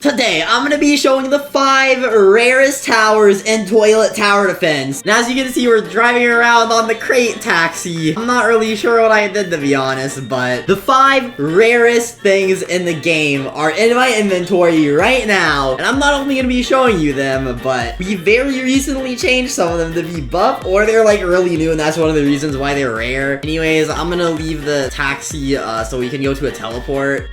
Today, I'm going to be showing the 5 rarest towers in Toilet Tower Defense. And as you can see, we're driving around on the crate taxi. I'm not really sure what I did, to be honest, but the 5 rarest things in the game are in my inventory right now. And I'm not only going to be showing you them, but we very recently changed some of them to be buff, or they're like really new, and that's one of the reasons why they're rare. Anyways, I'm going to leave the taxi so we can go to a teleport.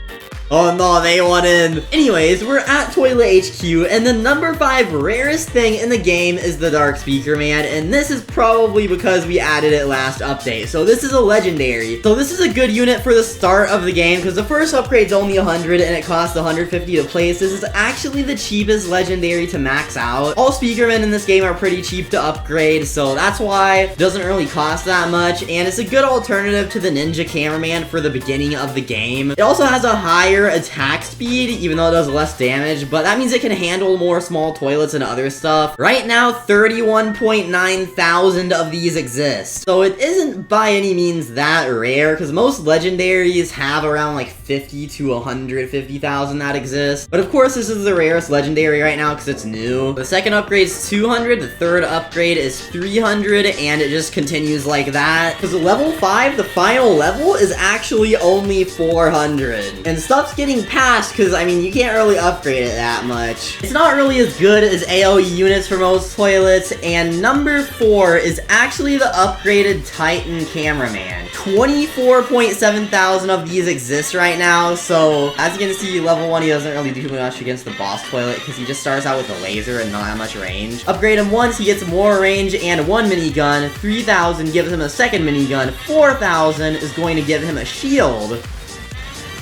Oh no, they want in. Anyways, we're at Toilet HQ, and the number 5 rarest thing in the game is the Dark Speakerman, and this is probably because we added it last update. So this is a legendary. So this is a good unit for the start of the game, because the first upgrade's only 100, and it costs 150 to place. This is actually the cheapest legendary to max out. All Speakermen in this game are pretty cheap to upgrade, so that's why it doesn't really cost that much, and it's a good alternative to the Ninja Cameraman for the beginning of the game. It also has a higher attack speed, even though it does less damage, but that means it can handle more small toilets and other stuff. Right now, 31.9 thousand of these exist, so it isn't by any means that rare, because most legendaries have around like 50 to 150,000 that exist. But of course, this is the rarest legendary right now because it's new. The second upgrade is 200, the third upgrade is 300, and it just continues like that. Because level 5, the final level, is actually only 400. And stuff's getting passed because, I mean, you can't really upgrade it that much. It's not really as good as AoE units for most toilets, and number 4 is actually the upgraded Titan Cameraman. 24.7 thousand of these exist right now, so as you can see, level 1 he doesn't really do much against the boss toilet because he just starts out with a laser and not that much range. Upgrade him once, he gets more range and 1 minigun. 3,000 gives him a second minigun. 4,000 is going to give him a shield.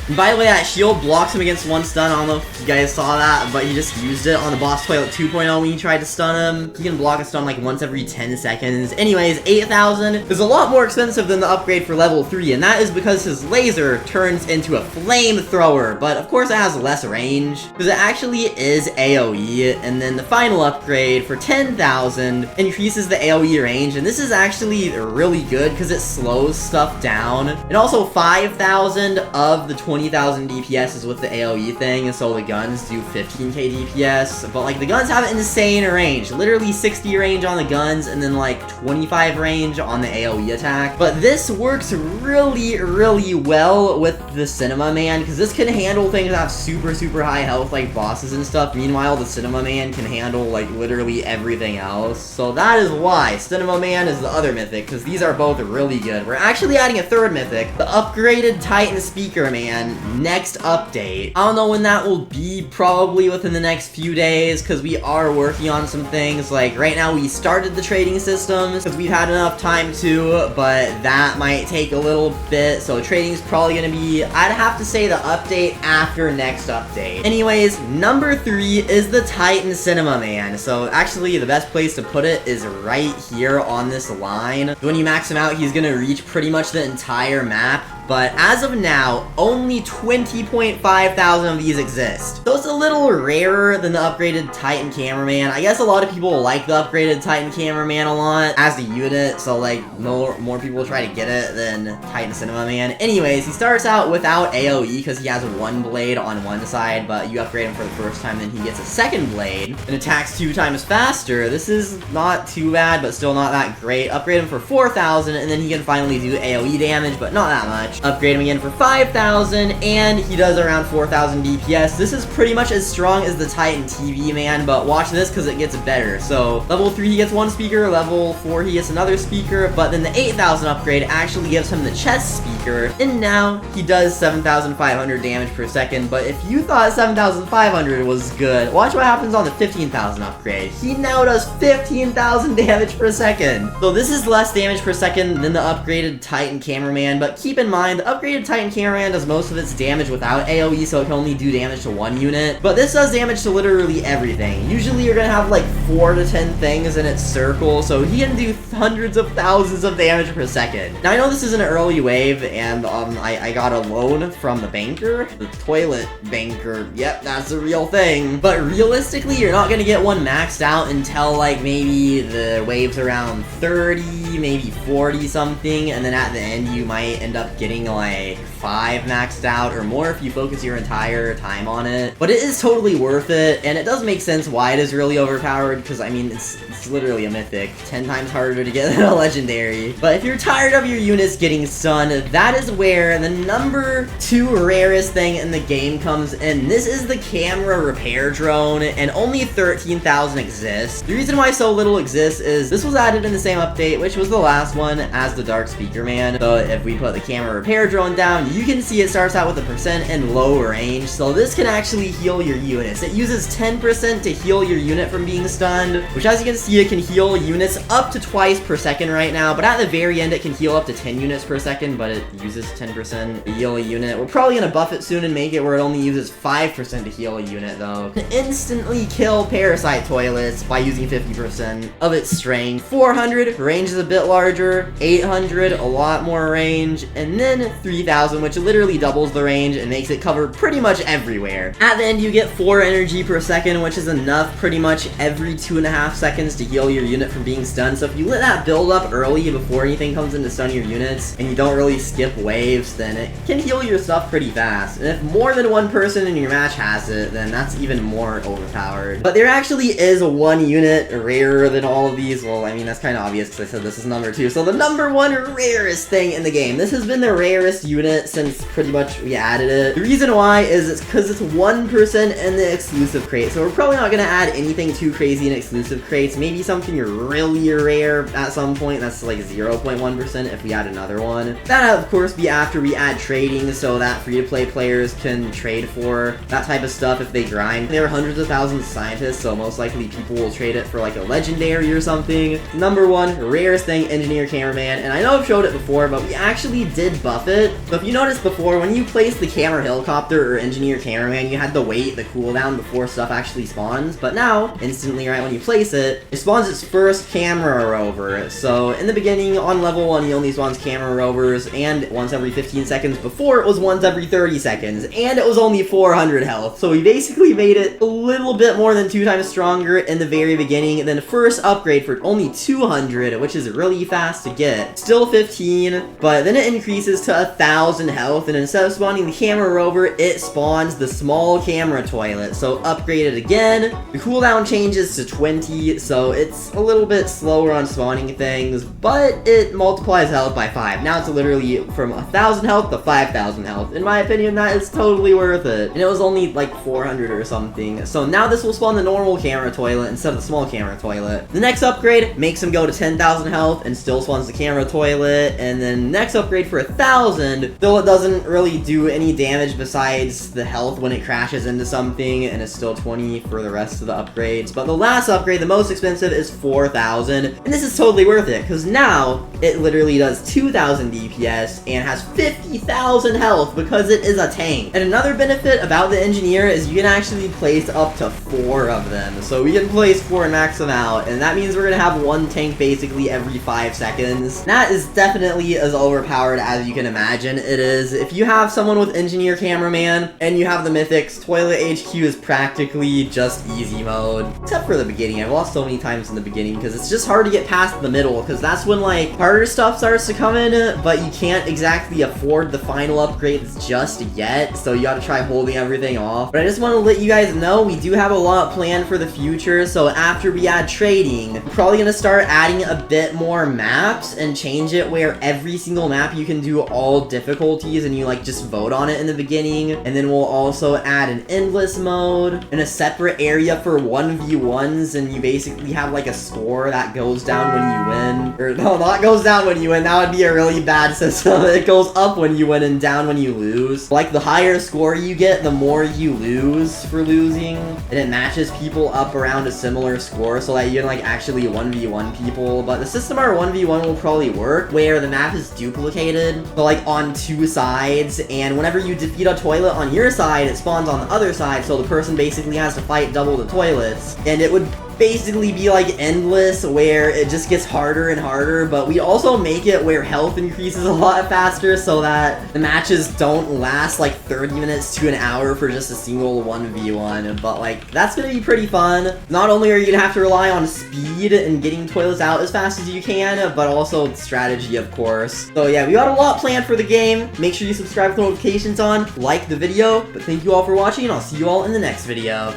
And by the way, that shield blocks him against one stun. I don't know if you guys saw that, but he just used it on the boss toilet 2.0 when he tried to stun him. He can block a stun like once every 10 seconds. Anyways, 8,000 is a lot more expensive than the upgrade for level 3, and that is because his laser turns into a flamethrower, but of course it has less range, because it actually is AoE. And then the final upgrade for 10,000 increases the AoE range, and this is actually really good because it slows stuff down. And also 5,000 of the 20,000 DPS is with the AoE thing, and so the guns do 15k DPS, but like the guns have an insane range, literally 60 range on the guns and then like 25 range on the AoE attack. But this works really well with the Cinemaman, because this can handle things that have super high health like bosses and stuff. Meanwhile, the Cinemaman can handle like literally everything else, so that is why Cinemaman is the other mythic, because these are both really good. We're actually adding a third mythic, the upgraded Titan Speakerman, next update. I don't know when that will be, probably within the next few days, because we are working on some things. Like right now we started the trading systems because we've had enough time to, but that might take a little bit, so trading's probably gonna be, I'd have to say, the update after next update. Anyways, number 3 is the Titan Cinemaman. So actually the best place to put it is right here on this line. When you max him out, he's gonna reach pretty much the entire map. But as of now, only 20.5 thousand of these exist. So it's a little rarer than the upgraded Titan Cameraman. I guess a lot of people like the upgraded Titan Cameraman a lot as a unit, so like more people try to get it than Titan Cinemaman. Anyways, he starts out without AoE because he has 1 blade on one side, but you upgrade him for the first time, then he gets a second blade and attacks 2 times faster. This is not too bad, but still not that great. Upgrade him for 4,000, and then he can finally do AoE damage, but not that much. Upgrade him again for 5,000, and he does around 4,000 DPS. This is pretty much as strong as the Titan TV Man, but watch this because it gets better. So level 3 he gets 1 speaker, level 4 he gets another speaker, but then the 8,000 upgrade actually gives him the chest speaker, and now he does 7,500 damage per second. But if you thought 7,500 was good, watch what happens on the 15,000 upgrade. He now does 15,000 damage per second. So this is less damage per second than the upgraded Titan Cameraman, but keep in mind, the upgraded Titan Cameraman does most of its damage without AoE, so it can only do damage to 1 unit. But this does damage to literally everything. Usually you're gonna have like 4 to 10 things in its circle, so he can do hundreds of thousands of damage per second. Now I know this is an early wave, and I got a loan from the banker, the toilet banker. Yep, that's a real thing. But realistically, you're not gonna get one maxed out until like maybe the wave's around 30, maybe 40 something, and then at the end you might end up getting getting like 5 maxed out or more if you focus your entire time on it. But it is totally worth it, and it does make sense why it is really overpowered, because I mean, it's literally a mythic, 10 times harder to get than a legendary. But if you're tired of your units getting stunned, that is where the number 2 rarest thing in the game comes in. This is the camera repair drone, and only 13,000 exists. The reason why so little exists is this was added in the same update, which was the last one, as the Dark Speakerman. So if we put the camera repair drone down, you can see it starts out with a percent in low range, so this can actually heal your units. It uses 10% to heal your unit from being stunned, which as you can see, it can heal units up to twice per second right now, but at the very end, it can heal up to 10 units per second, but it uses 10% to heal a unit. We're probably gonna buff it soon and make it where it only uses 5% to heal a unit, though. Can instantly kill parasite toilets by using 50% of its strength. 400, range is a bit larger, 800, a lot more range, and then 3000, which literally doubles the range and makes it cover pretty much everywhere. At the end, you get 4 energy per second, which is enough pretty much every 2.5 seconds to heal your unit from being stunned. So if you let that build up early before anything comes in to stun your units, and you don't really skip waves, then it can heal your stuff pretty fast. And if more than one person in your match has it, then that's even more overpowered. But there actually is one unit rarer than all of these. Well, I mean, that's kind of obvious because I said this is number 2. So the number 1 rarest thing in the game. This has been the rarest unit since pretty much we added it. The reason why is it's because it's 1% in the exclusive crate. So we're probably not going to add anything too crazy in exclusive crates. Maybe something really rare at some point. That's like 0.1% if we add another one. That'll of course be after we add trading so that free-to-play players can trade for that type of stuff if they grind. There are hundreds of thousands of scientists, so most likely people will trade it for like a legendary or something. Number 1 rarest thing, engineer cameraman, and I know I've showed it before, but we actually did buff it. So if you noticed before, when you place the camera helicopter or engineer cameraman, you had to wait the cooldown before stuff actually spawns, but now, instantly right when you place it, it spawns its first camera rover. So in the beginning, on level 1, he only spawns camera rovers, and once every 15 seconds. Before, it was once every 30 seconds, and it was only 400 health. So we basically made it a little bit more than 2 times stronger in the very beginning, and then first upgrade for only 200, which is really fast to get. Still 15, but then it increases to 1,000 health, and instead of spawning the camera rover, it spawns the small camera toilet. So upgrade it again. The cooldown changes to 20, so it's a little bit slower on spawning things, but it multiplies health by 5. Now it's literally from 1,000 health to 5,000 health. In my opinion, that is totally worth it. And it was only like 400 or something. So now this will spawn the normal camera toilet instead of the small camera toilet. The next upgrade makes him go to 10,000 health and still spawns the camera toilet. And then next upgrade for 1,000, though it doesn't really do any damage besides the health when it crashes into something, and it's still 20 for the rest of the upgrades. But the last upgrade, the most expensive, is 4,000. And this is totally worth it, because now it literally does 2,000 DPS and has 50,000 health because it is a tank. And another benefit about the engineer is you can actually place up to 4 of them. So we can place 4 and max them out, and that means we're gonna have 1 tank basically every 5 seconds. That is definitely as overpowered as you can imagine it is. If you have someone with engineer cameraman and you have the mythics, Toilet HQ is practically just easy mode. Except for the beginning. I've lost so many times in the beginning because it's just hard to get past the middle, because that's when like harder stuff starts to come in, but you can't exactly afford the final upgrades just yet, so you gotta try holding everything off. But I just want to let you guys know we do have a lot planned for the future. So after we add trading, we're probably gonna start adding a bit more maps and change it where every single map you can do all difficulties and you like just vote on it in the beginning. And then we'll also add an endless mode and a separate area for 1v1s, and you basically have like a score that goes down when you win. Or no, not goes down when you win. That would be a really bad system. It goes up when you win and down when you lose. Like the higher score you get, the more you lose for losing. And it matches people up around a similar score so that you can like actually 1v1 people. But the system our 1v1 will probably work where the map is duplicated, so like on 2 sides, and whenever you defeat a toilet on your side, it spawns on the other side, so the person basically has to fight double the toilets. And it would basically be like endless, where it just gets harder and harder, but we also make it where health increases a lot faster so that the matches don't last like 30 minutes to an hour for just a single 1v1. But like, that's gonna be pretty fun. Not only are you gonna have to rely on speed and getting toilets out as fast as you can, but also strategy, of course. So yeah, we got a lot planned for the game. Make sure you subscribe with notifications on, like the video, but thank you all for watching, and I'll see you all in the next video.